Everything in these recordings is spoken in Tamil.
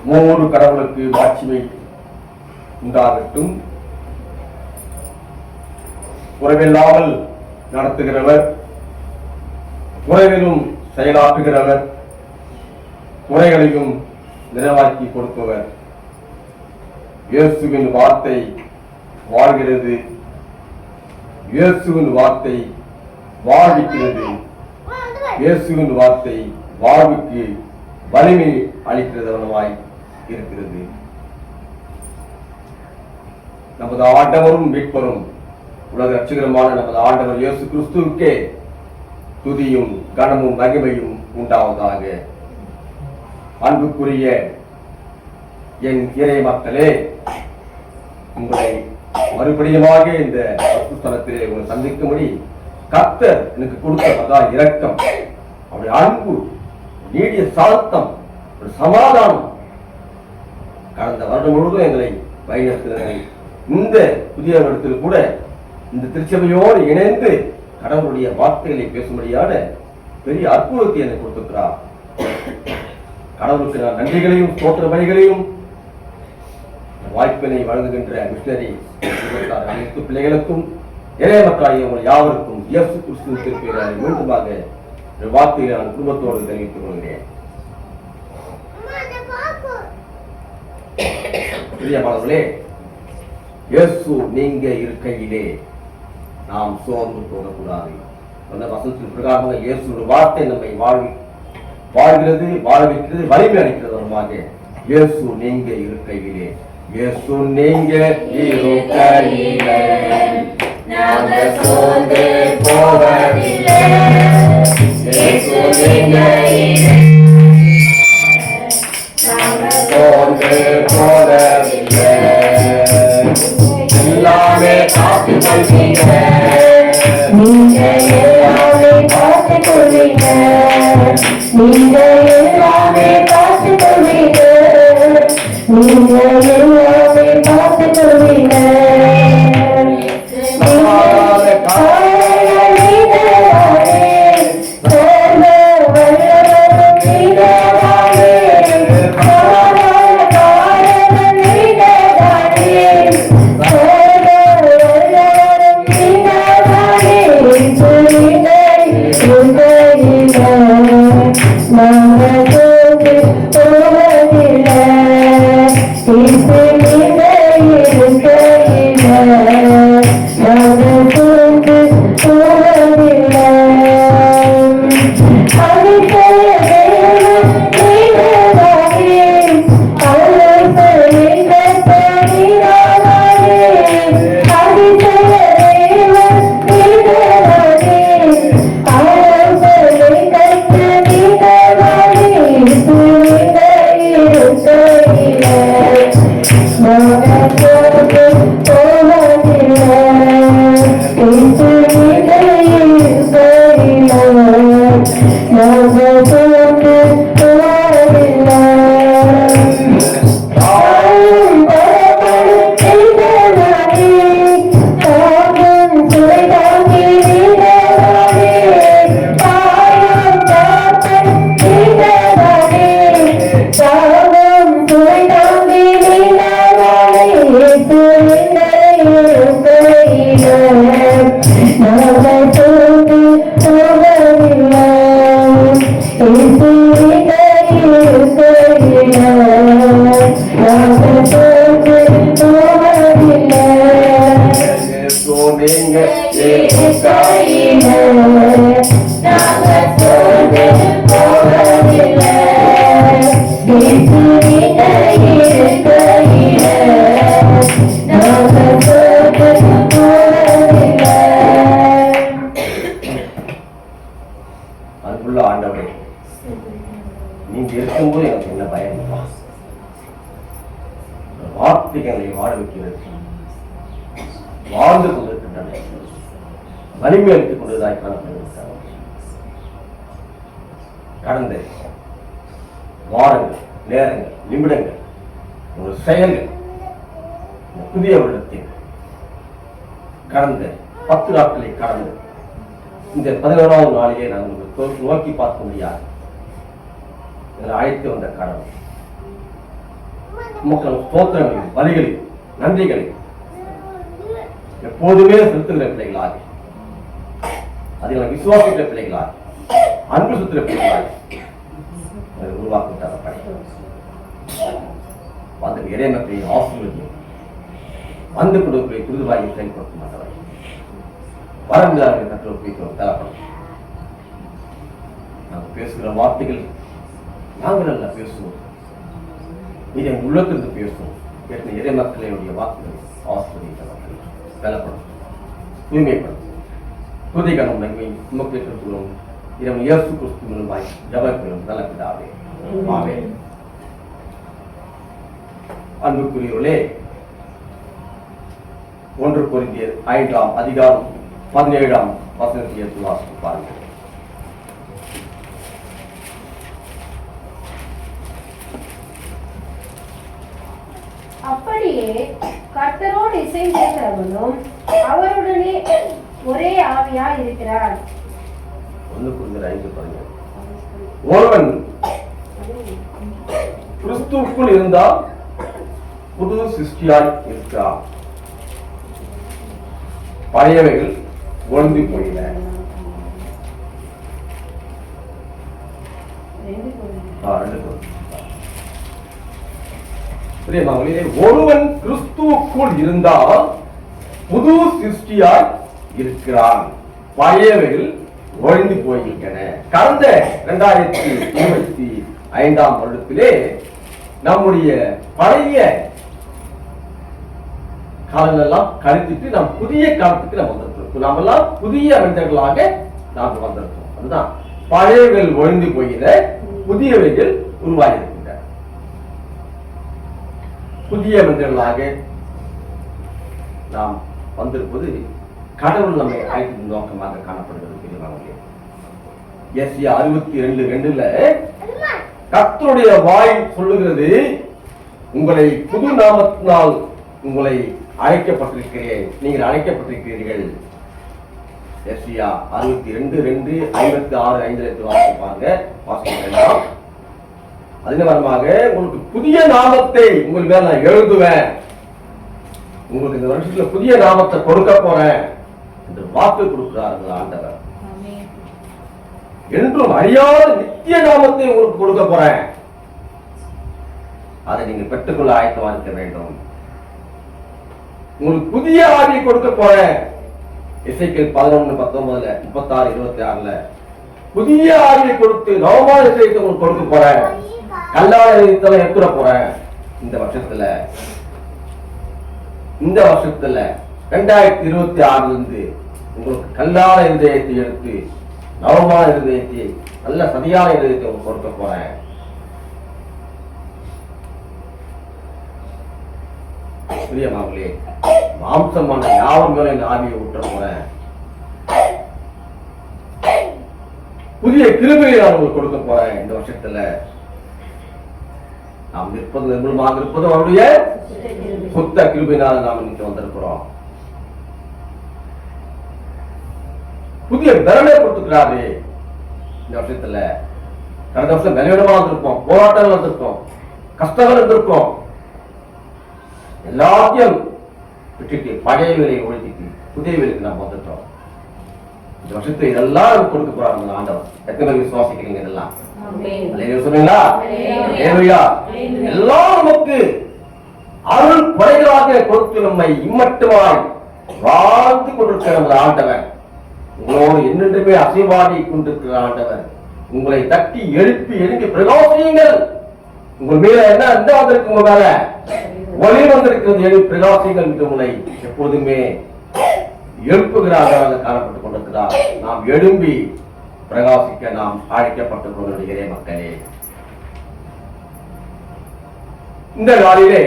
மூன்று கடவுளுக்கு மாட்சிமை உண்டாகட்டும். குறைவில்லாமல் நடத்துகிறவர், குறைவிலும் செயலாற்றுகிறவர், குறைகளையும் நிறைவாக்கி கொடுப்பவர். இயேசுவின் வார்த்தை வாழ்கிறது, இயேசுவின் வார்த்தை வாழ்விக்கிறது, இயேசுவின் வார்த்தை வாழ்வுக்கு வலிமை அளிக்கிறதவனமாய் இருக்கிறது. நமது ஆண்டவரும் மீட்பரும் உலக ரட்சகருமான நமது ஆண்டவர் இயேசு கிறிஸ்துவுக்கே துதியும் கனமும் மகிமையும் உண்டாவதாக. அன்புக்குரிய என் இறை மக்களே, உங்களை மறுபடியுமாக இந்த ஸ்தலத்திலே உங்களை சந்திக்கும்படி கர்த்தர் எனக்கு கொடுத்த மகா இரக்கம், அவருடைய அன்பு, நீடிய சாந்தம், ஒரு சமாதானம் கடந்த வருடம் முழுவதும் எங்களை வழிநடத்தினார்கள். இந்த புதிய வருடத்தில் கூட இந்த திருச்சபையோடு இணைந்து கடவுளுடைய வார்த்தைகளை பேசும்படியான பெரிய அற்புதத்தை எனக்கு கொடுத்திருக்கிறார். கடவுளுக்கு நான் நன்றிகளையும் ஸ்தோத்திர பலிகளையும் வாய்ப்பினை வழங்குகின்ற மிஷனரி அனைத்து பிள்ளைகளுக்கும் இளைய மக்களாகிய உங்கள் யாவருக்கும் இயேசு கிறிஸ்துவின் திருப்பெயரால் மீண்டுமாக வார்த்தையை நான் குடும்பத்தோடு தெரிவித்துக் கொள்கிறேன். பிரியமானவர்களே, இயேசு நீங்க இருக்கையிலே நாம் சோர்ந்து போகக்கூடாது. அந்த வசனத்தின் பிரகாரமாக இயேசுடைய வார்த்தை நம்மை வாழ்கிறது, வாழ வைக்கிறது, வலிமை அளிக்கிறதுமாக. இயேசு நீங்க இருக்கையிலே, இயேசு நீங்க இருக்கையிலே நாங்கள் சோர்ந்து போவதில்லை. இயேசு நீங்க நாங்கள் சோர்ந்து போவதில்லை. எல்லாமே காத்துக் கொள்வீங்க, நீங்க எல்லாமே காத்துக் கொள்வீங்க, நீங்க எல்லாமே காத்துக் கொள்வீங்க, நீங்க எல்லாமே காத்துக் கொள்வீங்க. நீங்க இருக்கும்போது எனக்கு என்ன பயம்? வார்த்தைகளை வாழ வைக்கிறது, வாழ்ந்து கொண்டிருக்கின்றன, வலிமை அளித்துக் கொண்டதாக காணப்படுகிறது. கடந்த வாரங்கள், நேரங்கள், நிமிடங்கள், ஒரு செயல்கள், புதிய வருடத்தில் கடந்த 10 நாட்களை கடந்து இந்த 11ஆவது நாளிலே நாங்கள் நோக்கி பார்க்க முடியாது. அழைத்து வந்த கடவுள் உமக்கு ஸ்தோத்திரங்களையும் பலிகளையும் நன்றிகளையும் எப்போதுமே செலுத்துகிற பிள்ளைகளாக, அதில் விசுவாசிக்கிற பிள்ளைகளாக, அன்பு சுத்துகிற பிள்ளைகளாக உருவாக்கிட்டார். அந்த இறைமத்தை ஆசீர்வதியும் வந்து கொடுப்பதை துரிதவாகி செயல்படுத்த மாட்டவர் வரந்தார்கள் கற்றுக் தேவைப்படும். நாங்கள் பேசுகிற வார்த்தைகள் நாங்கள் அல்ல பேசுவோம், இதை உள்ளத்திலிருந்து பேசுவோம். கேட்ட இறை மக்களுடைய வாக்குகளை ஆசிரியர்கள் பலப்படும், தூய்மைப்படும். துதிகரம் நன்மை உமக்கு ஏற்றுக்கொள்ளும். இரவு இயேசு கிறிஸ்து மூலமாய் ஜெபங்களும் நல்ல பிதாவே, ஆமென். அன்புக்குரியவர்களே, 1 கொரிந்தியர் 5ஆம் அதிகாரம் 17ஆம் வசனத்தை எடுத்து வாசித்து பாருங்கள். அப்படியே கர்த்தரோடு இசைந்திருக்கிறவனும் அவருடனே ஒரே ஆவியாய் இருக்கிறார். 1 கொரிந்தியர் 5 பாருங்க. ஒருவன் கிறிஸ்துவுக்குள் இருந்தால் புது சிருஷ்டியாய் இருக்கிறார், பழையவைகள் ஒழிந்து போயின. ஒருவன் கிறிஸ்துவுக்குள் இருந்தால் புது சிருஷ்டியாய் இருக்கிறான், பழையவைகள் ஒழிந்து போய்கின்றன. கடந்த 2025ஆம் வருடத்திலே நம்முடைய பழைய காலங்களெல்லாம் கழித்துட்டு நாம் புதிய காலத்துக்கு நாம் வந்திருக்கிறோம். நாம் எல்லாம் புதிய மனிதர்களாக நாம் வந்திருக்கோம். அதுதான் பழையவைகள் ஒழிந்து போகிற புதியவைகள் உருவாகி இருக்கின்றன. புதிய மனிதர்களாக நாம் வந்திருப்பது கடவுள் நம்மை அழைத்து நோக்கமாக காணப்படுகிறது. எஸ்யா 62:2 கர்த்தருடைய வாய் சொல்லுகிறது, உங்களை புது நாமத்தினால் உங்களை அழைக்கப்பட்டிருக்கிறேன், நீங்கள் அழைக்கப்பட்டிருக்கிறீர்கள். எஸ்யா 62:2 56:5 வாசிப்பாங்க, வாசிக்கலாம். அதே வரமாக உங்களுக்கு புதிய நாமத்தை உங்கள் மேல நான் எழுதுவேன், உங்களுக்கு இந்த வருஷத்துல புதிய நாமத்தை கொடுக்க போறேன் என்று வாக்கு கொடுக்கிறார்கள் ஆண்டவர். என்றும் அறியாத நித்திய நாமத்தை உங்களுக்கு கொடுக்க போறேன், அதை நீங்க பெற்றுக்கொள்ள ஆயத்தமா இருக்க வேண்டும். உங்களுக்கு புதிய ஆவியை கொடுக்க போறேன். எசேக்கியேல் 11:19, 36:26 புதிய ஆவியை கொடுத்து நவமான இசையத்தை உங்களுக்கு கொடுக்க போறேன், கல்லான இதயத்தை எடுத்துட போறேன். இந்த வருஷத்துல 2026 உங்களுக்கு கல்லான இதயத்தை எடுத்து நவமான இதயத்தை, நல்ல சதியான இதயத்தை உங்களுக்கு கொடுக்க போறேன். பிரியமானவர்களே, மாம்சமான யாவர் மேல இந்த ஆவியை ஊற்ற போறேன். புதிய கிருபையை நான் உங்களுக்கு கொடுக்க போறேன். இந்த வருஷத்துல நாம் நிற்பது நிர்மலமாக இருப்பது அவருடைய சுத்த கிருபையினால் நாம் இன்னைக்கு வந்திருக்கிறோம். புதிய பலனை கொடுத்துக்கிறாரு இந்த வருஷத்துல. கடந்த வருஷம் பலவீனமா வந்திருப்போம், போராட்டங்கள் வந்திருக்கோம், கஷ்டங்கள் இருந்திருக்கோம். எல்லாத்தையும் விட்டுட்டு பழைய வேலையை ஒழிச்சிட்டு புதிய வேலைக்கு நாம் வந்துட்டோம். இந்த வருஷத்துல இதெல்லாம் கொடுக்க போறாங்க ஆண்டவர். எத்தனை பேர் விசுவாசிக்கிறீங்க? இதெல்லாம் சொன்னீங்களா? எல்லாம் நமக்கு அருள் கொடைகளாக கொடுத்து நம்மை இம்மட்டுமாய் வாழ்ந்து கொண்டிருக்கிற நமது ஆண்டவர், உங்களோடு என்னென்றுமே அசைவாடி கொண்டிருக்கிற ஆண்டவர், உங்களை தட்டி எழுப்பி பிரகாசியுங்கள். உங்கள் மேல என்ன வந்திருக்கு? உங்க மேல ஒளி வந்திருக்கிறது. பிரகாசிகள் என்று உங்களை எப்போதுமே எழுப்புகிறார்கள் காணப்பட்டுக் கொண்டிருக்கிறார். நாம் எழும்பி பிரகாசிக்க நாம் அழைக்கப்பட்டுக் கொண்டிருக்கிற மக்களே, இந்த நாளிலே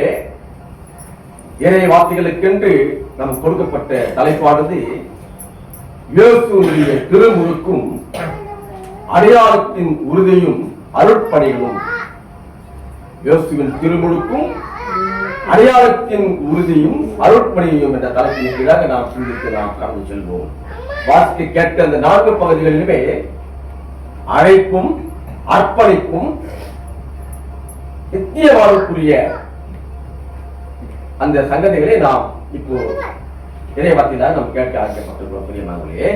இறை வார்த்தைகளுக்கென்று நாம் கொடுக்கப்பட்ட தலைப்பானது இயேசுவினுடைய திருமுழுக்கும் அடையாளத்தின் உறுதியும் அருட்பணிகளும். இயேசுவின் திருமுழுக்கும் அடையாளத்தின் உறுதியும் அருட்பணியும் என்ற தலைப்பின் கீழாக நாம் சிந்தித்து நாம் கடந்து செல்வோம். வாசிக்க கேட்ட அந்த 4 பகுதிகளிலுமே அழைப்பும் அர்ப்பணிப்பும் நித்திய வாழ்வுக்குரிய அந்த சங்கதிகளை நாம் இப்போ இறைவார்த்தையினால் நாம் கேட்க ஆரம்பிக்கப்பட்டிருக்கிறோம். பிரியமானவர்களே,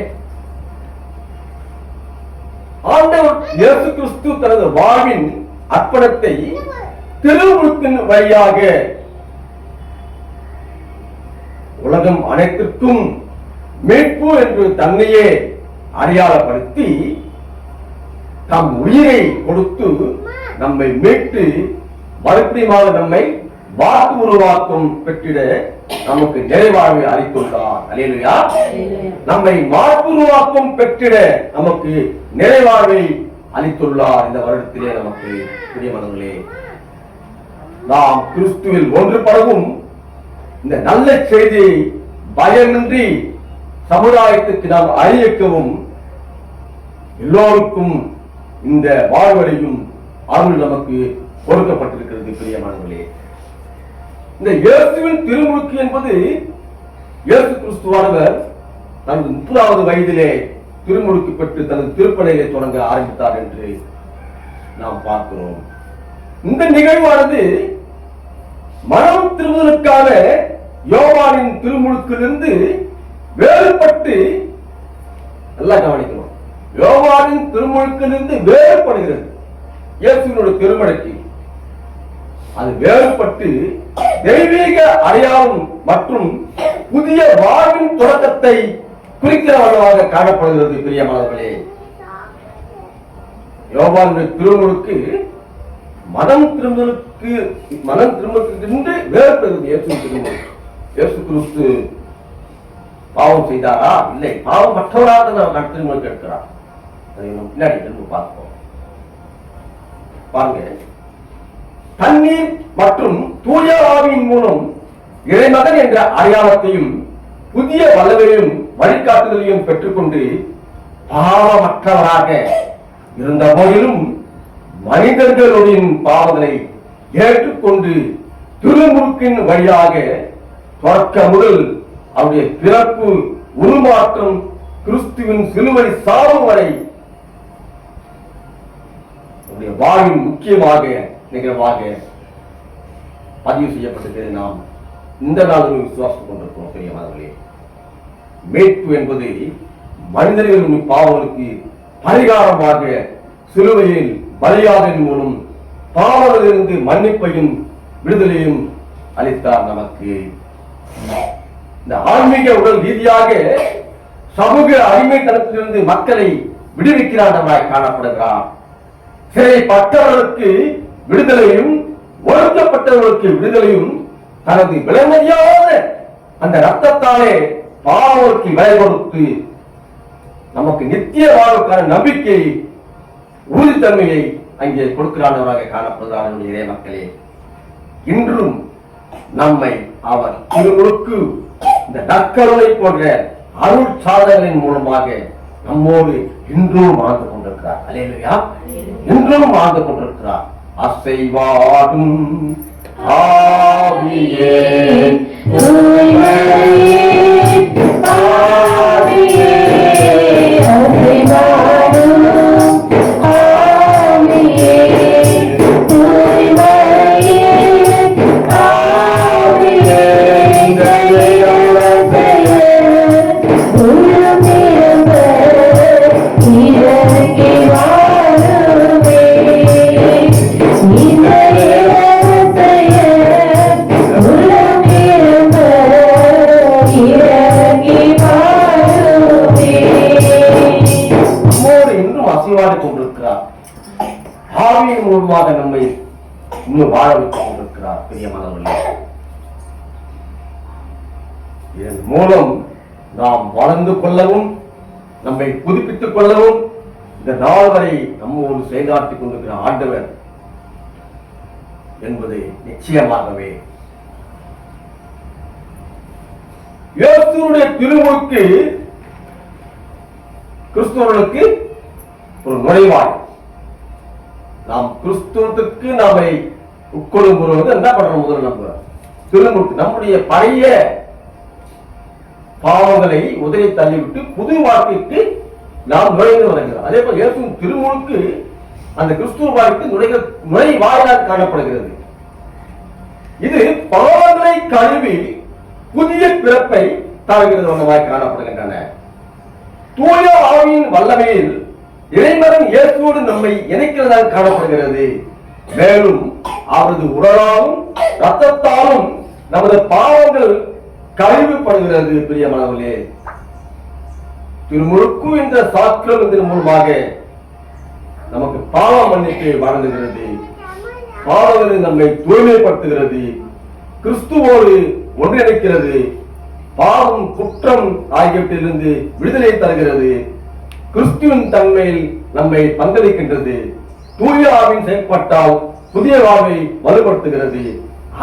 ஆண்டவர் இயேசு கிறிஸ்து தனது வாழ்வின் அர்ப்பணத்தை திருமுழுக்கின் வழியாக உலகம் அனைத்திற்கும் மீட்பு என்று தன்னையே அடையாளப்படுத்தி தம் உயிரை கொடுத்து நம்மை மீட்டு மறுபடியுமாக நம்மை வாக்கு உருவாக்கம் பெற்றிட நமக்கு நிறைவாழ்வை அளித்துள்ளார். அல்லேலூயா. நம்மை மாற்று உருவாக்கம் பெற்றிட நமக்கு நிறைவாழ்வை அளித்துள்ளார். இந்த வருடத்திலே நமக்கு பிரியமானவர்களே, நாம் கிறிஸ்துவில் ஒன்றுபடவும் இந்த நல்ல செய்தியை பயமின்றி சமுதாயத்துக்கு நாம் அறிவிக்கவும் எல்லோருக்கும் இந்த வாழ்வடையும் அருள் நமக்கு கொடுக்கப்பட்டிருக்கிறது. பிரியமானவர்களே, இந்த இயேசுவின் திருமுழுக்கு என்பது இயேசு கிறிஸ்துவானவர் தனது 30வது வயதிலே திருமுழுக்கு பெற்று தனது திருப்பணியை தொடங்க ஆரம்பித்தார் என்று நாம் பார்க்கிறோம். இந்த நிகழ்வானது மனம் திரும்புதலுக்கான யோவானின் திருமுழுக்கிலிருந்து வேறுபட்டு, நல்லா கவனிக்கணும், யோவானின் திருமுழுக்கிலிருந்து வேறுபடுகிறது. இயேசுவினுடைய திருமலைக்கு அது வேறுபட்டு தெய்வீக அடையாளம் மற்றும் புதிய வாழ்வின் தொடக்கத்தை குறிக்கிற வண்ணமாக காணப்படுகிறது. பிரியமானவர்களே, யோவானுடைய திருமுழுக்கு மனம் திரும்புவதற்கு வேறுபடுகிறது. இயேசு கிறிஸ்து பாவம் செய்தாரா? இல்லை, பாவம் மற்றவராக நாம் திருமுழுக்கு எடுக்கிறார். அதை நம்ம பின்னாடி திரும்ப பார்ப்போம். பாருங்க, தண்ணீர் மற்றும் தூய ஆவியின் மூலம் இறைமகன் என்ற அடையாளத்தையும் புதிய வல்லமையும் வழிகாட்டுதலையும் பெற்றுக்கொண்டு பாவமற்றவராக இருந்த போதிலும் மனிதர்களுடைய பாவங்களை ஏற்றுக்கொண்டு திருமுழுக்கின் வழியாக தொடக்க முதல் அவருடைய பிறப்பு, உருமாற்றம், கிறிஸ்துவின் சிலுவை சாவு வரை வாழ்வின் முக்கியமாக நிகழ்வாக பதிவு செய்யப்பட்டது. நாம் இந்த நாளில் விசுவாசம் கொண்டிருக்கிறோம். பிரியமானவர்களே, மீட்பு என்பது மனிதர்களின் பாவங்களுக்கு பரிகாரமாக சிலுவையில் பலியாதலின் மூலம் பாவத்திலிருந்து மன்னிப்பையும் விடுதலையும் அளித்தார் நமக்கு. இந்த ஆன்மீக உடல் ரீதியாக சமூக அடிமைத்தனத்திலிருந்து மக்களை விடுவிக்கிறார் காணப்படுகிறார். சிறைப்பட்டவர்களுக்கு விடுதலையும் ஒழுக்கப்பட்டவர்களுக்கு விடுதலையும் தனது விலைமதியாத அந்த ரத்தத்தாலே பாவங்களுக்கு விலை கொடுத்து நமக்கு நித்திய வாழ்வுக்கான நம்பிக்கை, உறுதித்தன்மையை அங்கே கொடுக்கிறானவராக காணப்படுகிறார். இறை மக்களே, இன்றும் நம்மை அவர் திருமுழுக்கு இந்த நற்கருணை போன்ற அருள் சாதனைகளின் மூலமாக நம்மோடு இன்றும் வாழ்ந்து கொண்டிருக்கிறார். அல்லேலூயா. இன்றும் வாழ்ந்து கொண்டிருக்கிறார். அசைவாடும் ஆவியே கொண்டிருக்கிறார். ஆவியின் மூலமாக நம்மை இன்னும் வாழ வைத்துக் கொண்டிருக்கிறார். பிரியமானவர்களே, இதன் மூலம் நாம் வளர்ந்து கொள்ளவும் நம்மை புதுப்பித்துக் கொள்ளவும் இந்த நாள் வரை நம்மோடு செயலாற்றிக் கொண்டிருக்கிற ஆண்டவர் என்பது நிச்சயமாகவே இயேசுவுடைய திருமுழுக்கு கிறிஸ்தவர்களுக்கு ஒரு நுழைவாய். நாம் கிறிஸ்துவத்துக்கு நாமை உட்கொள்ளும் போது என்ன பண்றோம்? முதல்ல நம்ம திருமுழுக்கு நம்முடைய பழைய பாவங்களை உதவி தள்ளிவிட்டு புது வாழ்க்கைக்கு நாம் நுழைந்து வருகிறோம். அதே போல இயேசு திருமுழுக்கு அந்த கிறிஸ்துவ வாழ்க்கை நுழைவாயிலாக காணப்படுகிறது. இது பாவங்களை கழுவி புதிய பிறப்பை தருகிறது ஒன்றமாய் காணப்படுகின்றன. தூய ஆவியின் வல்லமையில் இறைமகன் இயேசுவோடு நம்மை இணைக்கிறதாக காணப்படுகிறது. மேலும் அவரது உடலாலும் ரத்தத்தாலும் நமது பாவங்கள் கழுவிப்படுகிறது. பிரியமானவர்களே, திருமுழுக்கு என்ற சாக்கிரமத்தின் மூலமாக நமக்கு பாவ மன்னிப்பை வழங்குகிறது. பாவங்களை நம்மை தூய்மைப்படுத்துகிறது. கிறிஸ்துவோடு ஒன்றிணைக்கிறது. பாவம், குற்றம் ஆகியவற்றிலிருந்து விடுதலை தருகிறது. கிறிஸ்துவின் தன்மையில் நம்மை பங்களிக்கின்றது. தூய ஆவின் செயல்பட்டால் புதிய வாழ்வை வலுப்படுத்துகிறது.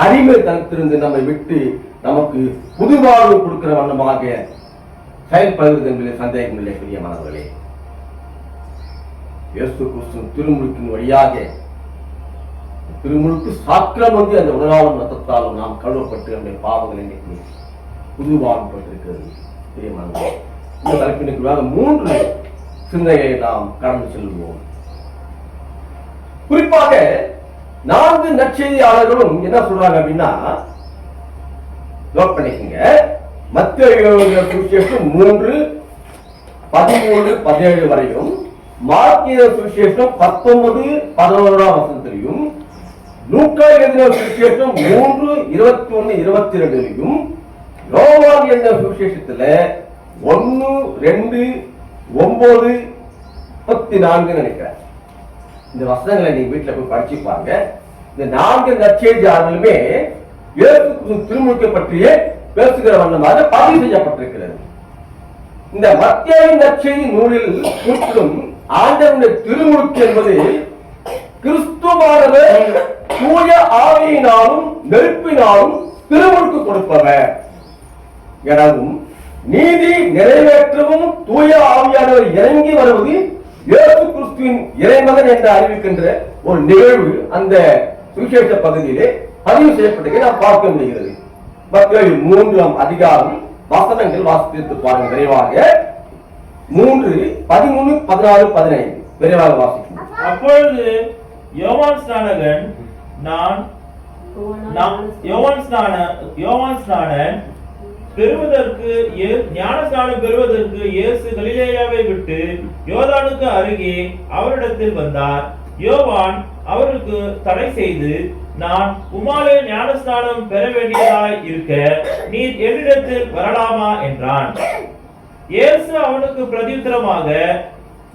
அடிமை தனத்திலிருந்து நம்மை விட்டு நமக்கு புது வாழ்வு கொடுக்கிற வண்ணமாக செயல்படுகிறது என்பதில் சந்தேகம் இல்லை. பிரியமானவர்களே, இயேசு கிறிஸ்துவின் திருமுழுக்கின் வழியாக, திருமுழுக்கு சாக்கிரமந்து அந்த உடலாலும் ரத்தத்தாலும் நாம் கழுவப்பட்டு நம்முடைய பாவங்களை நீக்கி புது வாழ்வு பெற்றிருக்கிறது. பிரியமானவர்களே, இந்த தலைப்பினுக்கு 3 சிந்தனையை நாம் கடந்து செல்வோம். குறிப்பாக 4 நற்செய்தியாளர்களும் என்ன சொல்றாங்க அப்படின்னா, நோட் பண்ணிக்கங்க. மத்தேயு சுவிசேஷம் 3:13-17 வரையும், மார்க்கு சுவிசேஷம் 19-11 வசனத்திலையும், லூக்கா எழுதின சுவிசேஷம் 3:21-22 யோவான் எழுதின சுவிசேஷத்துல 1:2-9-34 நினைக்கிறேன். இந்த வசனங்களை நீங்க வீட்டுல போய் படிச்சு பாருங்க. இந்த 4 நற்செய்தியாளர்களுமே இயேசு திருமுழுக்கை பற்றியே பேசுகிற வண்ணமாக பதிவு செய்யப்பட்டிருக்கிறது. இந்த மத்தேயு நற்செய்தி நூலில் முற்றிலும் ஆண்டவருடைய திருமுழுக்கு என்பது கிறிஸ்துவானவர் தூய ஆவியினாலும் நெருப்பினாலும் திருமுழுக்கு கொடுப்பவர் எனவும், நீதி நிறைவேற்றவும் தூய ஆவியானவர் இறங்கி வருவது இயேசு கிறிஸ்துவின் இறைமகன் என்று அறிவிக்கின்ற ஒரு நிகழ்வு அந்த சுவிசேஷ பகுதியிலே பதிவு செய்யப்பட்டதை நாம் பார்க்க முடிகிறது. மத்தேயு 3ஆம் அதிகாரம் வசனங்கள் வாசித்து பாருங்க விரைவாக. 3:13-14-15 விரைவாக வாசிக்கும். அப்பொழுது யோவான் ஸ்நானன் பெறுவதற்கு ஞானஸ்நானம் பெறுவதற்கு இயேசு கலிலேயாவை விட்டு யோர்தானுக்கு அருகே அவரிடத்தில் வந்தார். யோவான் அவருக்கு தடை செய்து, நான் உம்மாலே ஞானஸ்நானம் பெற வேண்டியதாய் இருக்க நீர் என்னிடத்தில் வரலாமா என்றான். இயேசு அவனுக்கு பிரதியுத்தரமாக,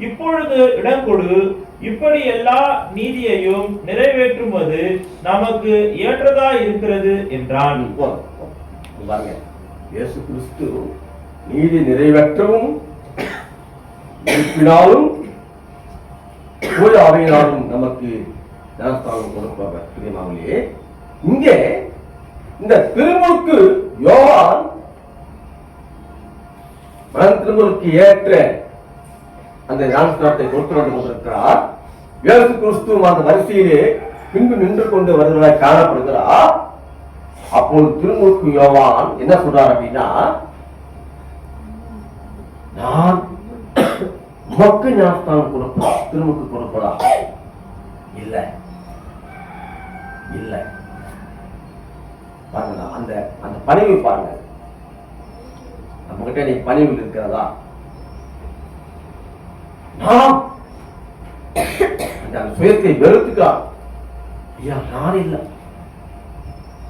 இப்பொழுது இடம் கொடு, இப்படி எல்லா நீதியையும் நிறைவேற்றுவது நமக்கு ஏற்றதா இருக்கிறது என்றான். இயேசு கிறிஸ்து நீதி நிறைவேற்றவும் இருப்பினாலும் தூய ஆவியினாலும் நமக்கு ஞானஸ்நானம் கொடுப்பவர். பிரியமானவர்களே, இங்கே இந்த திருமுழுக்கு யோவான் திருமுழுக்கு ஏற்ற அந்த ஞானஸ்நானத்தை கொடுத்து வந்து கொண்டிருக்கிறார். இயேசு கிறிஸ்து அந்த வரிசையிலே பின்பு நின்று கொண்டு வருவதாக காணப்படுகிறார். அப்போது திருமுழுக்கு யோவான் என்ன சொல்றார் அப்படின்னா, நான் உமக்கு ஞானஸ்நானம் கொடுப்பதா, திருமுழுக்கு கொடுப்பதா? இல்ல இல்ல. பாருங்க, அந்த அந்த பணிவு பாருங்க. நம்ம கிட்ட நீ பணிவு இருக்கிறதா? நான் அந்த சுயத்தை வெறுத்துக்கிறான். ஐயா, நான் இல்லை,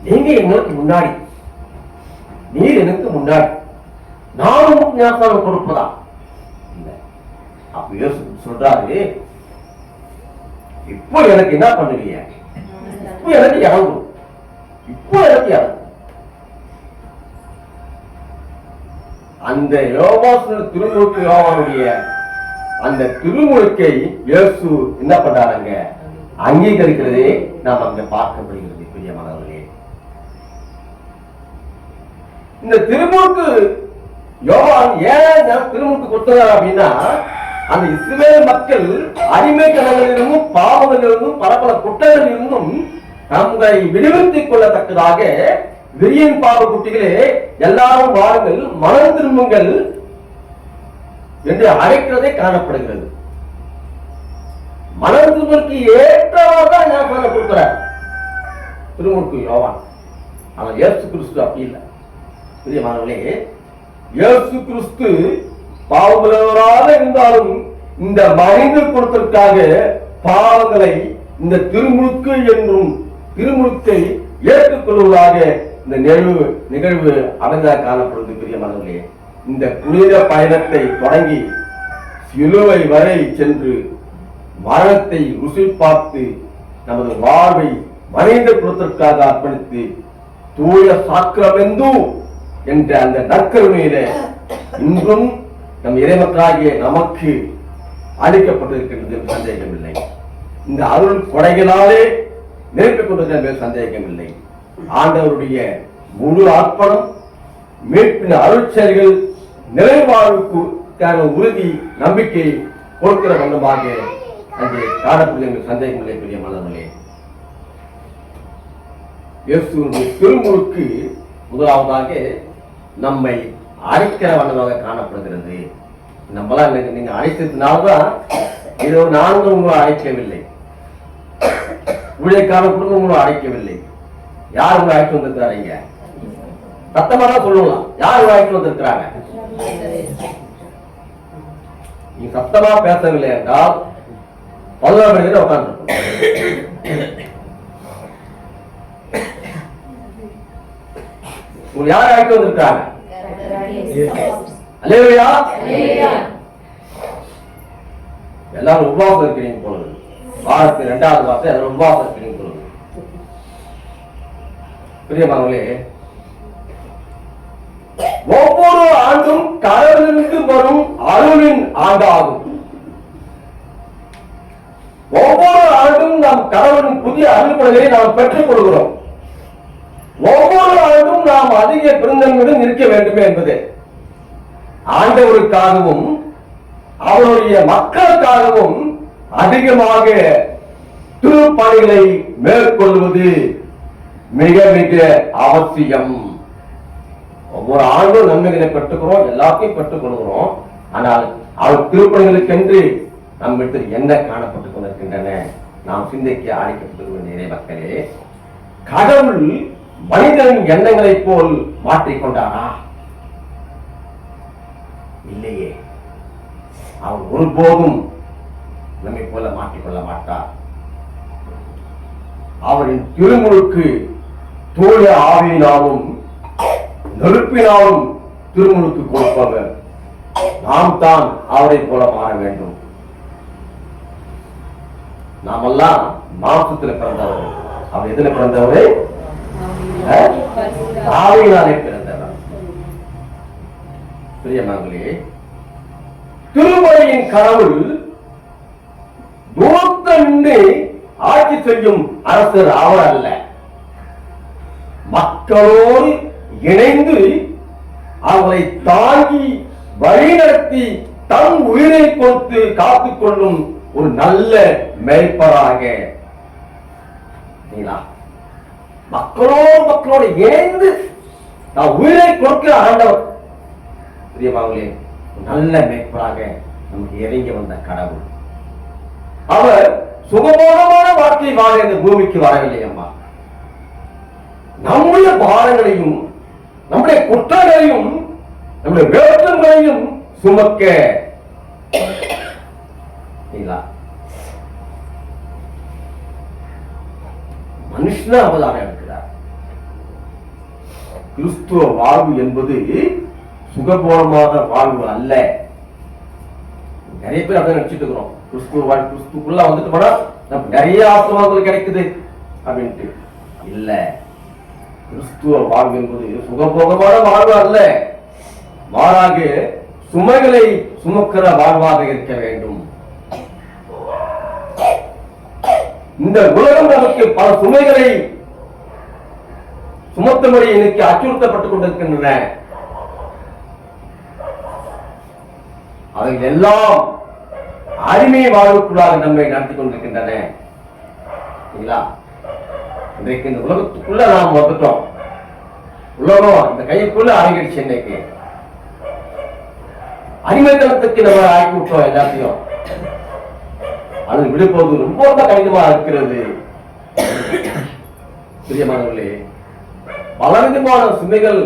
நீங்க எங்களுக்கு முன்னாடி, நீர் எனக்கு முன்னாடி, நானும் ஞானஸ்நானம் கொடுப்பதா? இல்ல. அப்ப இயேசு சொல்றாரு, இப்போ எனக்கு என்ன பண்ணுவீங்க? இப்போ எனக்கு இறங்கும், இப்போ எனக்கு இறங்கும். அந்த யோவான் திருமுழுக்கு யோவானுடைய அந்த திருமுழுக்கை இயேசு என்ன பண்றாங்க? அங்கீகரிக்கிறதே நாம் அங்க பார்க்கப்படுகிறது. பிரியமானவர்களே, இந்த திருமுழுக்கு யோவான் ஏன் திருமுழுக்கு கொடுத்தார் அப்படின்னா, அந்த இஸ்ரவேல் மக்கள் அடிமைத்தனங்களிலிருந்தும் பாவங்களிலிருந்தும் பல பல குற்றங்களிலிருந்தும் நம்மை விடுவித்துக் கொள்ளத்தக்கதாக, விரியன் பாவ குட்டிகளே எல்லாரும் வாருங்கள், மனம் திரும்புங்கள் என்று அழைக்கிறதே காணப்படுகிறது. மனம் திரும்புவதற்கு ஏற்றவாறு தான் ஞாபகம் கொடுக்கிறார் திருமுழுக்கு யோவான். ஆனா இயேசு கிறிஸ்து அப்படி இல்லை. பிரியமானவர்களே, இயேசு கிறிஸ்து பாவமுள்ளவராக இருந்தாலும் இந்த மனித குலத்திற்காக பாவங்களை இந்த திருமுழுக்கு என்றும் திருமுழுக்கை ஏற்றுக்கொள்வதாக இந்த நிகழ்வு அமைந்ததாக காணப்படுவது. பிரியமானவர்களே, இந்த புனித பயணத்தை தொடங்கி சிலுவை வரை சென்று மரணத்தை ருசி பார்த்து நமது வாழ்வை மனித குலத்திற்காக அர்ப்பணித்து தூய சாக்கிரமெந்து என்ற அந்த நற்கருணையில இன்றும் நம் இறைமக்களாகிய நமக்கு அளிக்கப்பட்டிருக்கின்றது என்று சந்தேகமில்லை. இந்த அருள் கொடைகளாலே நிரப்பிக் கொண்டிருக்கிற சந்தேகமில்லை. ஆண்டவருடைய முழு அர்ப்பணம் மீட்பின் அருள் செயல்கள் நிறைவாழ்வுக்கான உறுதி நம்பிக்கை கொடுக்கிற வண்ணமாக அங்கே காணப்படுகிற சந்தேகமில்லை. பிரியமானவர்களே, இயேசுவினுடைய திருமுழுக்கு முதலாவதாக நம்மை அழைக்கிற வண்ணமாக காணப்படுகிறது. நம்மளாம் நீங்க அழைத்ததுனால்தான் இதோ நான்கு உங்களை அழைக்கவில்லை, ஊழியக்கான குடும்பம் உங்களை அழைக்கவில்லை. யார் உங்களை அழைத்து வந்திருக்கிறாங்க? சத்தமா தான் சொல்லலாம். யார் உங்களை அழைத்து வந்திருக்கிறாங்க? நீ சத்தமா பேசவில்லை என்றால் 11 மணி நேரம் உட்கார்ந்து உங்களை யார் அழைத்து வந்திருக்கிறாங்க? அல்லேலூயா. எல்லாரும் உபவாசம் இருக்கிறீங்க போல. வாரத்தின் 2வது வாரத்தை எல்லாரும் உபவாசம் இருக்கிறீங்க போல. பிரியமானவர்களே, ஒவ்வொரு ஆண்டும் கடவுளிலிருந்து வரும் அருளின் ஆண்டாகும். ஒவ்வொரு ஆண்டும் நாம் கடவுளின் புதிய அருள்களை நாம் பெற்றுக் கொள்கிறோம். ஒவ்வொரு ஆண்டும் நாம் அதிக பெருந்தன்மையுடன் இருக்க வேண்டும் என்பது ஆண்டவருக்காகவும் அவருடைய மக்களுக்காகவும் அதிகமாக திருப்பணிகளை மேற்கொள்வது மிக மிக அவசியம். ஒவ்வொரு ஆண்டும் நன்மைகளை பெற்றுக்கிறோம், எல்லாத்தையும் பெற்றுக் கொள்கிறோம். ஆனால் அவர் திருப்பணிகளுக்கென்று நம்மிடத்தில் என்ன காணப்பட்டுக் கொண்டிருக்கின்றன நாம் சிந்திக்க அழைக்கப்பட்டு வேண்டிய மக்களே. கடவுள் மனிதனின் எண்ணங்களை போல் மாற்றிக்கொண்டாரா? இல்லையே. அவர் ஒருபோதும் நம்மை போல மாற்றிக்கொள்ள மாட்டார். அவரின் திருமுழுக்கு தூய ஆவியினாலும் நெருப்பினாலும் திருமுழுக்கு கொடுப்பவர். நாம் தான் அவரை போல மாற வேண்டும். நாமெல்லாம் மாம்சத்தில் பிறந்தவர். அவர் எதில் பிறந்தவரே? ஆவியினாலே பிறந்தவர். பிரியமானவர்களே, திருமலையின் கடவுள் தூரத்திலிருந்து ஆட்சி செய்யும் அரசர் அவர் அல்ல. மக்களோடு இணைந்து அவரை தாங்கி வழிநடத்தி தன் உயிரை கொடுத்து காத்துக் கொள்ளும் ஒரு நல்ல மேய்ப்பராக மக்களோடு இணைந்து நான் உயிரை கொடுக்கிற ஆண்டவர். பிரியமானவர்களே, நல்ல மேய்ப்பராக நமக்கு இறங்கி வந்த கடவுள். அவர் சுகமோகமான வாழ்க்கை வாழ இந்த பூமிக்கு வரவில்லை. அம்மா, நம்முடைய பாரங்களையும் நம்முடைய குற்றங்களையும் நம்முடைய வேற்றங்களையும் சுமக்க மனுஷன அவதாரம் எடுக்கிறார். கிறிஸ்துவ வாழ்வு என்பது சுகபோகமாக வாழ்வு அல்ல. நிறைய பேர் அதான் நினைச்சிட்டு இருக்கிறோம். கிறிஸ்துவ வாழ்வு, கிறிஸ்துக்குள்ள வந்துட்டு போனா நமக்கு நிறைய ஆசீர்வாதங்கள் கிடைக்குது அப்படின்ட்டு இல்ல. கிறிஸ்துவ வாழ்வு என்பது சுகபோகமான வாழ்வு அல்ல, மாறாக சுமைகளை சுமக்கிற வாழ்வாக இருக்க வேண்டும். இந்த உலகம் நமக்கு பல சுமைகளை சுமத்தும்படி எனக்கு அச்சுறுத்தப்பட்டுக் கொண்டிருக்கின்றன. அவைகள் எல்லாம் அடிமை வாழ்வுக்குள்ளாக நம்மை நடத்தி கொண்டிருக்கின்றன. இன்றைக்கு இந்த உலகத்துக்குள்ள நாம் வந்துட்டோம். உலகம் இந்த கைக்குள்ள அடங்கிடுச்சு. இன்னைக்கு அடிமைத்தனத்துக்கு நம்ம ஆக்கி விட்டோம் எல்லாத்தையும். அது விடுப்பது ரொம்ப கடினமா இருக்கிறது. பிரியமானவர்களே, பலவிதமான சுமைகள்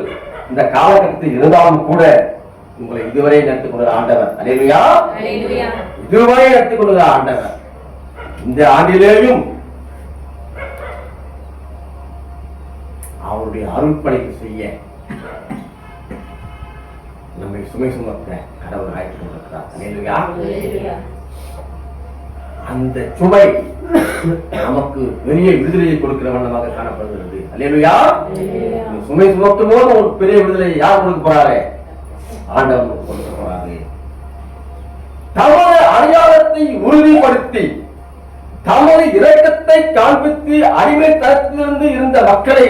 இந்த காலகட்டத்தில் இருந்தாலும் கூட உங்களை இதுவரை நடத்தி கொள்கிற ஆண்டவர். அல்லேலூயா. இதுவரை நடத்தி கொள்கிற ஆண்டவர் இந்த ஆண்டிலேயும் அவருடைய அருள்படைக்கு செய்ய நம்மை சுமை சுமத்த கடவுள் ஆய்ச்சி கொண்டிருக்கிறார். அல்லேலூயா. அந்த சுமை நமக்கு பெரிய விடுதலையை கொடுக்கிற வண்ணமாக காணப்படுகிறது. அல்லேலூயா. சுமை சுமத்தும் போது ஒரு பெரிய விடுதலையை யார் கொடுக்க போறாரு? ஆண்டவர் கொடுக்க போறாரு. தமது அடையாளத்தை உறுதிப்படுத்தி தமது இரக்கத்தை காண்பித்து அடிமை தரத்திலிருந்து இருந்த மக்களை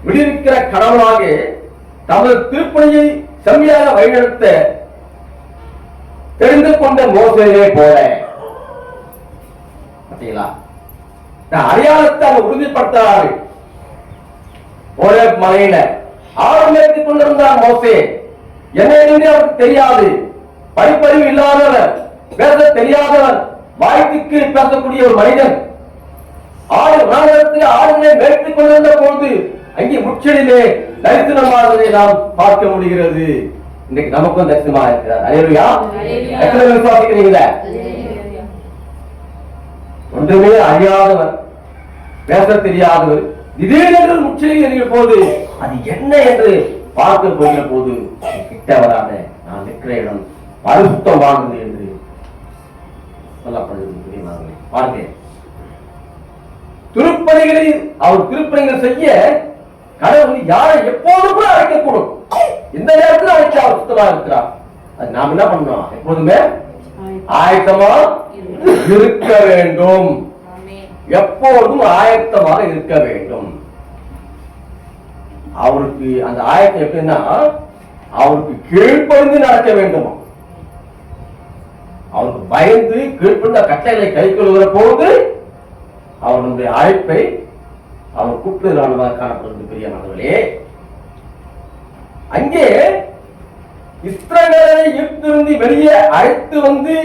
விடுவிக்கிற கடவுளாக தமது திருப்பணியை செம்மையாக வழிநடத்த தெரிந்து கொண்ட மோசேயை போல அடையாளத்தை அவர் உறுதிப்படுத்தாரு. ஒரே மலையில ஆரம்பித்துக் கொண்டிருந்தார் மோசே. என்ன என்று அவருக்கு தெரியாது. படிப்பறிவு இல்லாதவர், பேச தெரியாதவர், வாய்க்கு பேசக்கூடிய ஒரு மனிதன் ஆடுகளை மேய்த்துக் கொண்டிருந்த பொழுது அங்கே முச்சடிலே தரிசனமானதை நாம் பார்க்க முடிகிறது. இன்னைக்கு நமக்கும் தரிசனமாக இருக்கிறார். அல்லேலூயா. எத்தனை விசுவாசிக்கிறீங்களா? ஒன்றுமே அறியாதவர், பேச தெரியாதவர், திடீரென்று முச்சலில் இருக்கிற போது அது என்ன என்று பார்க்க போகிற போது கிட்ட வராத நான் நிற்கிற இடம் பரிசுத்தமானது என்று சொல்லப்படுகிறது. பாருங்க, திருப்பணிகளை அவர் திருப்பணிகள் செய்ய கடவுள் யாரை எப்போதும் கூட அழைக்கக்கூடும். எந்த நேரத்தில் அழைக்க அவர் சுத்தமாக இருக்கிறார். அது நாம் என்ன பண்ணணும்? எப்போதுமே ஆயத்தமா இருக்க வேண்டும். எப்போதும் ஆயத்தமாக இருக்க வேண்டும். அவருக்கு அந்த ஆயத்தம் எப்படின்னா அவருக்கு கீழ்ப்படிந்து நடக்க வேண்டும். அவருக்கு பயந்து கீழ்ப்படிந்த கட்டளை கை கொள்கிற போது அவருடைய அழைப்பை அவர் கூப்பிடுவதாக காணப்படுவது. பெரிய மகர்களே, அங்கே இஸ்ரவேலை எகிப்திலிருந்து வெளியே அழைத்து வந்து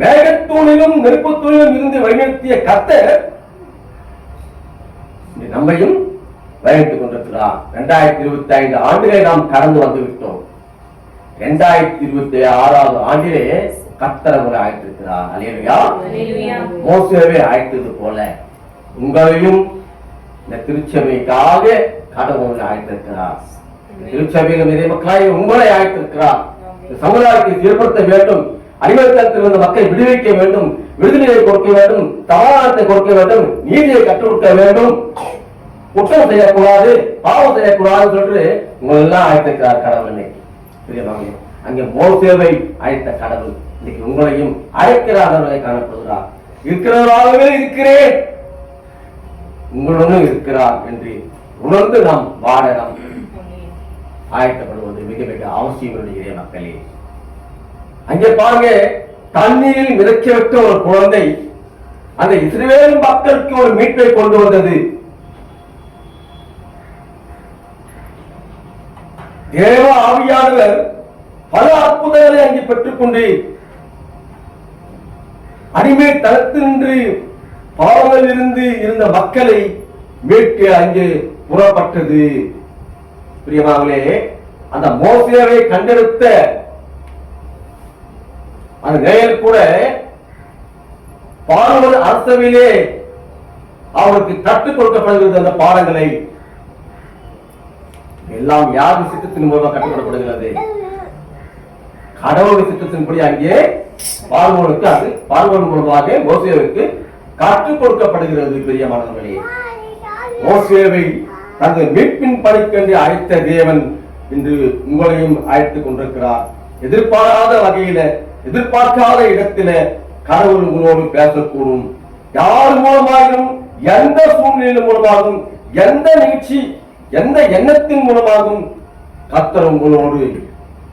மேகத்தூணிலும் நெருப்புத்தூணிலும் இருந்து வழிநடத்திய கர்த்தர் நம்மையும் வழிநடத்திக் கொண்டிருக்கிறார். 2025 ஆண்டிலே நாம் கடந்து வந்து விட்டோம். 2026 ஆண்டிலே கர்த்தர் அவரை அழைத்திருக்கிறார். அல்லேலூயா. மோசேவை அழைத்தது போல உங்களையும் இந்த திருச்சபைக்காக கடவுளை அழைத்திருக்கிறார். திருச்சபையில் நிறைய மக்களாய் உங்களை அழைத்திருக்கிறார். சமுதாயத்தை ஏற்படுத்த வேண்டும். அடிமைத்தனத்தில் இருந்த மக்களை விடுவிக்க வேண்டும். விடுதலையை கொடுக்க வேண்டும். சமாதானத்தை கொடுக்க வேண்டும். நீதியை கற்றுக் கொடுக்க வேண்டும். குற்றம் செய்யக்கூடாது, பாவம் செய்யக்கூடாது என்று உங்களை எல்லாம் அழைத்திருக்கிறார் கடவுள். இன்னைக்கு அங்கே மோசேவை அழைத்த கடவுள் இன்னைக்கு உங்களையும் அழைக்கிறார்கள் காணப்படுகிறார். இருக்கிறவராகவே இருக்கிறேன், உங்களுடன் இருக்கிறார் என்று உணர்ந்து நாம் வாழ நாம் ஆயத்தப்படுவது மிக மிக அவசியம். மக்களே, அங்கே பாருங்க, தண்ணீரில் மிதக்க ஒரு குழந்தை அந்த இஸ்ரவேல் மக்களுக்கு ஒரு மீட்பை கொண்டு வந்தது. தேவ ஆவியானவர் பல அற்புதங்களை அங்கே பெற்றுக்கொண்டு அடிமை தளத்தினின்று பாவங்களில் இருந்து இருந்த மக்களை மீட்க அங்கே புறப்பட்டது. பிரியமானவர்களே, அந்த மோசேவை கண்டெடுத்த அந்த நேயர் கூட பார்வோன் அரசவையிலே அவருக்கு கற்றுக் கொடுக்கப்படுகிறது. அந்த பாடங்களை எல்லாம் யார் சித்தத்தின் மூலமாக கற்றுக்கொள்ளப்படுகிறது? கடவுள் சித்தத்தின்படி அங்கே பார்வோனுக்கு அது பார்வோன் மூலமாக மோசேவுக்கு கற்றுக் கொடுக்கப்படுகிறது. பிரியமானவர்களே, மோசேவை தனது மீட்பின் பணிக்கென்று அழைத்த தேவன் இன்று உங்களையும் அழைத்துக் கொண்டிருக்கிறார். எதிர்பாராத வகையில, எதிர்பார்க்காத இடத்தில கடவுள் உங்களோடு பேசக்கூடும். யார் மூலமாகவும், எந்த சூழ்நிலை மூலமாகவும், எந்த நிகழ்ச்சி, எந்த எண்ணத்தின் மூலமாகவும் கர்த்தர் உங்களோடு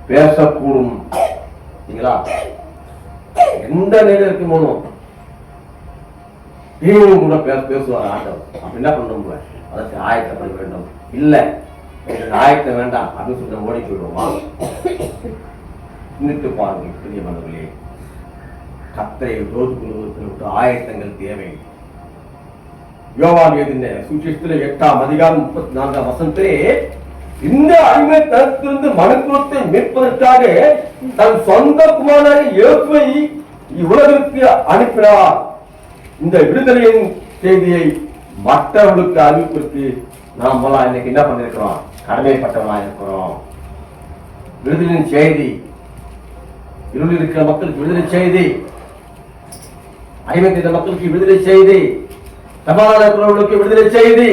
பேசக்கூடும். எந்த நேரத்துக்கு மூலம் நீங்களும் கூட பேசுவார் ஆண்டவர். அப்ப என்ன பண்ண அதற்கு ஆயத்தப்பட வேண்டும். இல்ல ஆயத்தம் வேண்டாம் அப்படின்னு சொல்லி ஓடி போயிடுவோமா? சிந்தித்து பாருங்க பிரியமானவர்களே, கர்த்தரை தோற்று கொள்வதற்கு ஆயத்தங்கள் தேவை. யோவான் எழுதின சுவிசேஷத்திலே 8ஆம் அதிகாரம் 34ஆம் வசனத்திலே இந்த அடிமைத்தனத்திலிருந்து மனுக்குலத்தை மீட்பதற்காக தன் சொந்த குமாரனான இயேசுவை இவ்வுலகிற்கு அனுப்பினார். இந்த விடுதலையின் செய்தியை மற்றவர்களுக்கு அறிவிப்பதற்கு நாம் இன்னைக்கு என்ன பண்ணிருக்கிறோம்? கடமைப்பட்டவர்களா இருக்கிறோம். விடுதலையின் செய்தி, இருளில் இருக்கிற மக்களுக்கு விடுதலை செய்தி, அடிமைத்த மக்களுக்கு விடுதலை செய்தி, சமாதானங்களுக்கு விடுதலை செய்தி,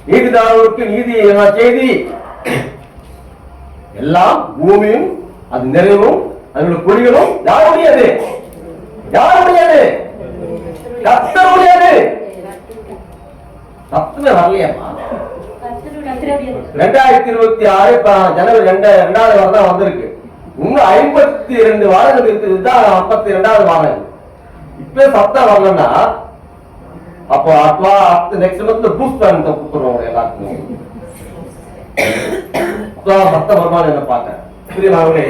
நீதிதாரர்களுக்கு நீதி செய்தி, எல்லாம் பூமியும் அது நிறைவும் அதனுடைய குடிகளும் யாருடையது? யாருடையது? கர்த்தருடையது. சத்துமே வரலையம்மா. 2026 ஜனவரி 2ஆவது வாரம் தான் வந்திருக்கு. இன்னும் 52 வாரங்கள் இருக்குதுதான் 52வது வாரம். இப்ப சத்தம் வரலன்னா அப்போ நெக்ஸ்ட் மந்த் பூஸ்ட் பண்ண கொடுத்துருவோம் எல்லாருக்கும். சத்தம் வருமானம் என்ன பார்த்தேன். புரியுமாவே?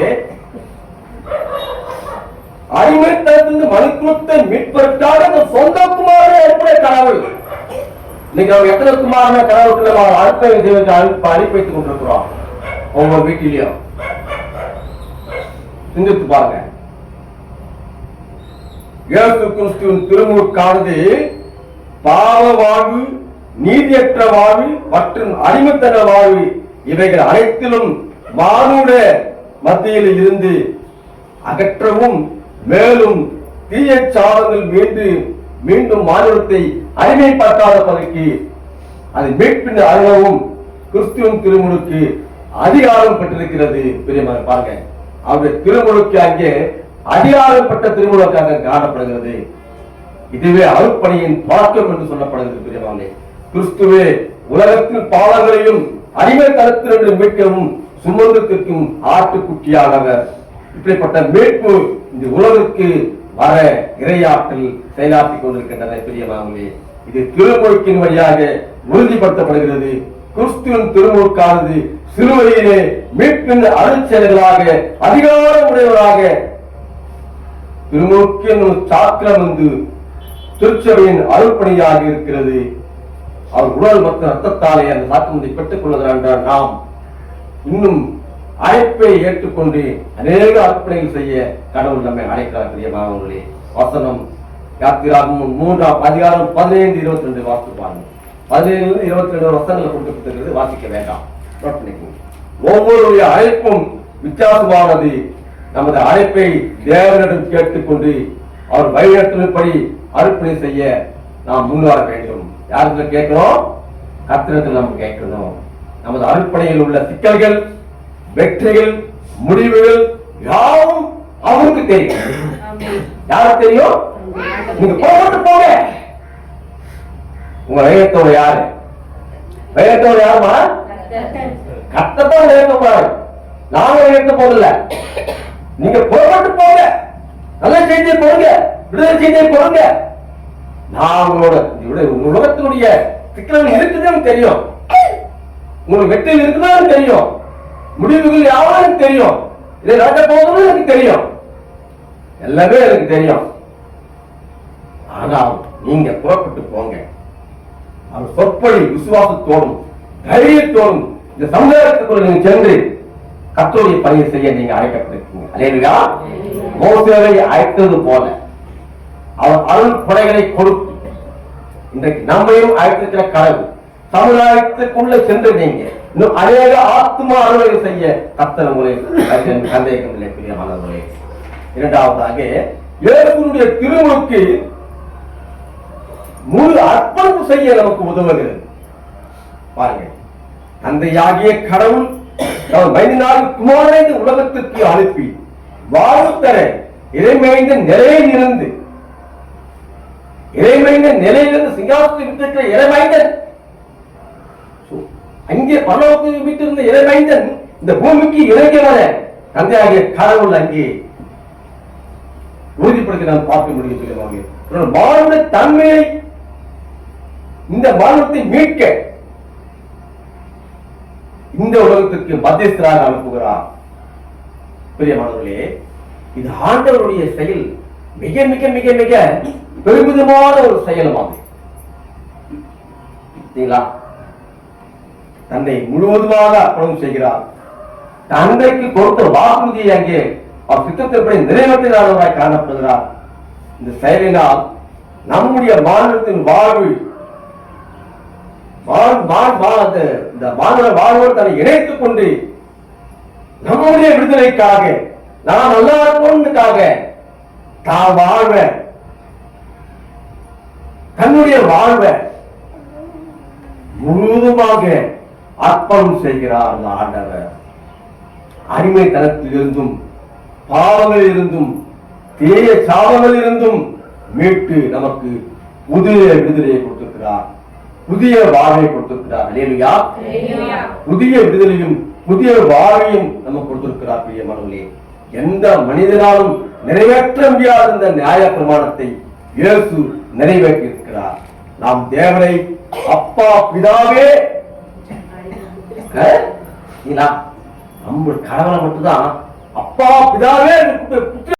அடிமைத்தனத்திலிருந்து மனுக்குலத்தை மீட்பதற்காக சொந்த குமாரனை அனுப்பிய கடவுள். இன்னைக்கு அவங்க எத்தனை குமாரன கடவுளுக்கு நம்ம அனுப்பி வைத்துக் கொண்டிருக்கிறோம். ஒவ்வொரு வீட்டிலையும் சிந்தித்து பாருங்க. இயேசு கிறிஸ்துவின் திருமுழுக்கானது பாவ வாழ்வு, நீதியற்ற வாழ்வு மற்றும் அடிமைத்தன வாழ்வு இவைகள் அனைத்திலும் மானுட மத்தியில் இருந்து அகற்றவும் மேலும் தீய சாதங்கள் மீண்டும் மாநிலத்தை அடிமைப்படுத்தாத பதவிக்கு அதை மீட்பின் அருளவும் கிறிஸ்துவின் திருமுழுக்கு அதிகாரம் பெற்றிருக்கிறது. பெரியமாக பாருங்க, அவருடைய திருமுழுக்கு அங்கே அதிகாரம் பெற்ற திருமுழுக்காக காணப்படுகிறது. இதுவே அருட்பணியின் பழக்கம் என்று சொல்லப்படுகிறது. பெரியமானே, கிறிஸ்துவே உலகத்தின் பாவங்களையும் அடிமைத்தனத்திலிருந்து மீட்கவும் சுமந்தத்திற்கும் ஆட்டுக்குட்டியானவர். இப்படிப்பட்ட மீட்பு இந்த உலகிற்கு வர இறையாற்றல் செயலாற்றிக் கொண்டிருக்கின்றன. பெரியமானே, இது திருமுழுக்கின் வழியாக உறுதிப்படுத்தப்படுகிறது. கிறிஸ்துவின் திருமுழுக்கானது சிலுவையிலே மீட்பின் அருட்செயல்களாக அதிகாரம் உடையவராக திருமுழுக்கு என்னும் சாக்கிரம் வந்து திருச்சபையின் அருள்பணியாக இருக்கிறது. அவர் உடல் மற்றும் ரத்தத்தாலே அந்த சாக்கிரத்தை பெற்றுக் கொள்வதால் என்றால் நாம் இன்னும் அழைப்பை ஏற்றுக்கொண்டு அநேக அர்ப்பணிகள் செய்ய கடவுள் நம்மை அழைக்கிறார். பிரியமானவர்களே, வசனம் யாத்திராகமம் 3ஆம் அதிகாரம் 15-22 வாசிப்பாங்க. 17-22 வசனங்களை கொடுக்கப்பட்டிருக்கிறது, வாசிக்க வேண்டாம். ஒவ்வொருடைய அழைப்பும் வித்தியாசமானது. நமது அழைப்பை தேவனிடம் கேட்டுக்கொண்டு அவர் வழிநடத்தின்படி அர்ப்பணை செய்ய நாம் முன்வர வேண்டும். யாருக்கு கேட்கிறோம்? கர்த்தரிடத்தில் நாம் கேட்கணும். நமது அர்ப்பணையில் உள்ள சிக்கல்கள், வெற்றிகள், முடிவுகள் யாவும் அவருக்கு தெரியும். யாருக்கு தெரியும்? நீங்க போட்டு போங்க. உங்க வயத்தோட யாரு? வயத்தோட யாருமா? கர்த்தத்தான் வயக்கூடாது. நாங்க வயத்த போடல. நீங்க போட்டு போங்க. நல்ல செய்தியை கொடுங்க, விடுதலை செய்தியை கொடுங்க. நான் உங்களோட உலகத்தினுடைய சிக்கல்கள் இருக்குதுன்னு தெரியும். உங்களுக்கு வெற்றியில் இருக்குதுன்னு தெரியும். முடிவுகள் யாரும் தெரியும். இதை நடக்க போகுதுன்னு எனக்கு தெரியும். எல்லாமே எனக்கு தெரியும். ஆனால் நீங்க புறப்பட்டு போங்க. அவர் சொற்படி விசுவாசத்தோடும் தைரியத்தோடும் இந்த சமுதாயத்துக்குள்ள நீங்க சென்று கர்த்தருடைய பணியை செய்ய நீங்க அழைக்கப்பட்டிருக்கீங்க. அல்லேலூயா. மோசேவை அழைத்தது போல அவர் அருள் கொடைகளை கொடுத்து இன்றைக்கு நம்மையும் அழைத்திருக்கிற கடவுள் சமுதாயத்துக்குள்ள சென்று நீங்க இன்னும் அநேக ஆத்மா அறுவடை செய்ய கர்த்தர் உங்களை சந்தேகமில்லை. பிரியமானவர்களே, இரண்டாவதாக இயேசுவினுடைய திருமுழுக்கு முழு அர்ப்பணிப்பு செய்ய நமக்கு உதவுகிறது. பாருங்க, தந்தையாகிய கடவுள் மைதினால் குமாரனை உலகத்திற்கு அனுப்பி வாழ்வு தர இறைமைந்த நிலையிலிருந்து சிங்காசனத்தை விட்டிருக்கிற இறைமைந்தன், அங்கே பரலோகத்தை விட்டிருந்த இறைமைந்தன் இந்த பூமிக்கு இறங்கியவர தந்தையாகிய கடவுள் அங்கே உறுதிப்படுத்தி நாம் பார்க்க முடியும். மானுட தன்மையை, இந்த மானுடத்தை மீட்க இந்த உலகத்திற்கு மத்தியஸ்தராக அனுப்புகிறார். பிரியமானவர்களே, இது ஆண்டவருடைய செயல். மிக மிக மிக மிக பெருமிதமான ஒரு செயலுமாகும். சரிங்களா? தன்னை முழுவதுமாக அர்ப்பணம் செய்கிறார். தந்தைக்கு கொடுத்த வாக்குறுதியை அங்கே அவர் சித்தத்தின்படி நிறைவேற்றினார் காணப்படுகிறார். இந்த செயலினால் நம்முடைய மாநிலத்தின் வாழ்வு இந்த மாநில வாழ்வோடு தன்னை இணைத்துக் கொண்டு நம்முடைய விடுதலைக்காக நான் நல்லா இருக்கணுக்காக தான் வாழ்வ தன்னுடைய வாழ்வ முழுவதுமாக அர்ப்பணம் செய்கிறார் அந்த ஆண்டவர். அடிமைத்தனத்தில் இருந்தும் பாவங்களில் இருந்தும் தீய சாபங்களில் இருந்தும் மீட்டு நமக்கு புதிய விடுதலையை கொடுத்திருக்கிறார், புதிய வாழ்வை கொடுத்திருக்கிறார். அல்லேலூயா. புதிய விடுதலையும் புதிய வாழ்வையும் நமக்கு கொடுத்திருக்கிறார். பிரியமானவர்களே, எந்த மனிதனாலும் நிறைவேற்ற முடியாத இந்த நியாய பிரமாணத்தை இயேசு நிறைவேற்றி இருக்கிறார். நாம் தேவனை அப்பா பிதாவே நம்ம கடவுளை மட்டும்தான் அப்பா பிதாவே